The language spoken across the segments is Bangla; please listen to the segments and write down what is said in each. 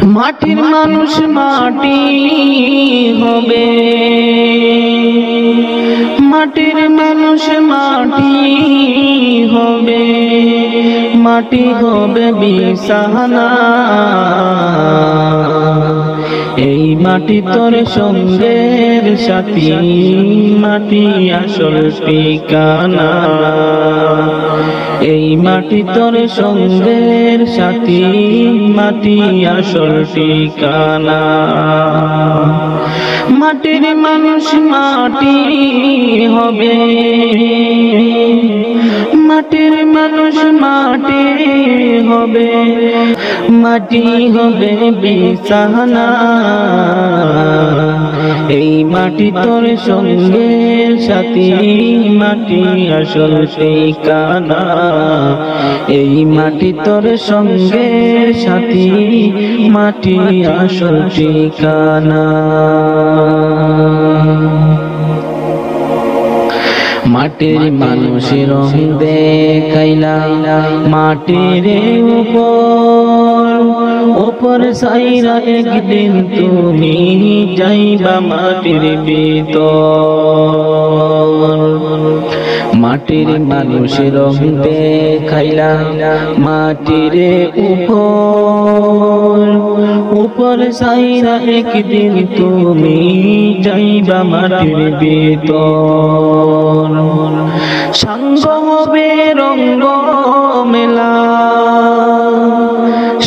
মাটির মানুষ মাটি হবে, মাটির মানুষ মাটি হবে, মাটি হবে বিছানা। এই মাটি তোর সঙ্গের সাথী, মাটি আসল ঠিকানা। এই মাটি তোর সঙ্গের সাথী, মাটি আসল ঠিকানা। মাটির মানুষ মাটি হবে, মাটির মানুষ মাটি হবে, মাটি হবে বিছানা। এই মাটি তোর সঙ্গের সাথী, মাটি আসল ঠিকানা। এই মাটি তোর সঙ্গের সাথী, মাটি আসল ঠিকানা। মাটির মানুষের রং দেখাইলা মাটির উপর সাইরা, একদিন তুমি যাইবা মাটির ভিতর। মাটির মানুষের রং দেখাইলা মাটির উপর সাইরা, একদিন তুমি যাইবা মাটির ভিতর। সঙ্গ হবে রঙ্গ মেলা,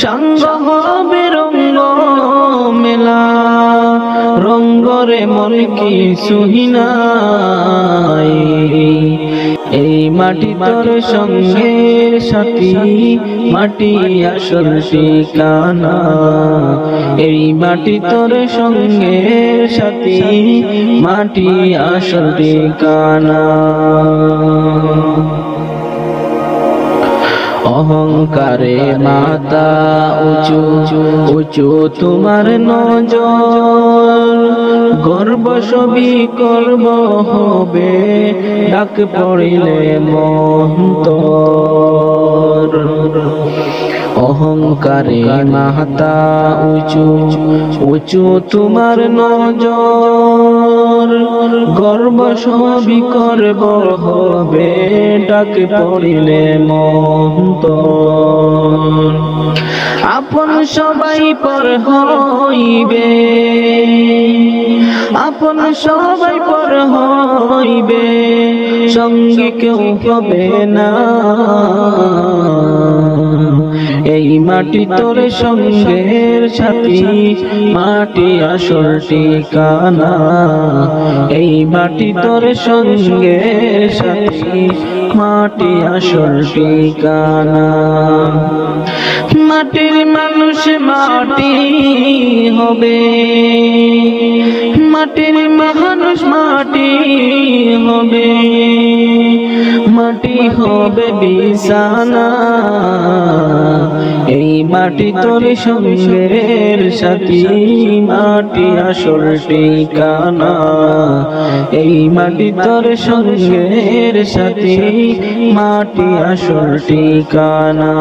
সঙ্গ হবে রঙ্গ মেলা, রঙ্গরে মন কি সুহিনাই। এই মাটি তোর সঙ্গের সাথী, মাটি আসল ঠিকানা। এই মাটি তোর সঙ্গের সাথী, মাটি আসল ঠিকানা। অহংকারে মাথা উঁচু উঁচু তোমার নজর, গর্ব সবই করব হবে, ডাক পড়িলে মন্তর। অহংকারে মাথা উঁচু উঁচু তোমার নজর, গর্ব সবই করব হবে, ডাক পড়িলে মন্তর। আপন সবাই পর হইবে, আপন সবাই পর হইবে, সঙ্গে কেউ হবে না। এই মাটি তোর সঙ্গের সাথী, মাটি আসল ঠিকানা। এই মাটি তোর সঙ্গের সাথী, মাটি আসল ঠিকানা। মাটির মানুষ মাটি হবে, মাটির মানুষ মাটি হবে, মাটি হবে বিছানা। এই মাটি তোর সঙ্গের সাথী, মাটি আসল ঠিকানা। এই মাটি তোর সঙ্গের সাথী, মাটি আসল ঠিকানা।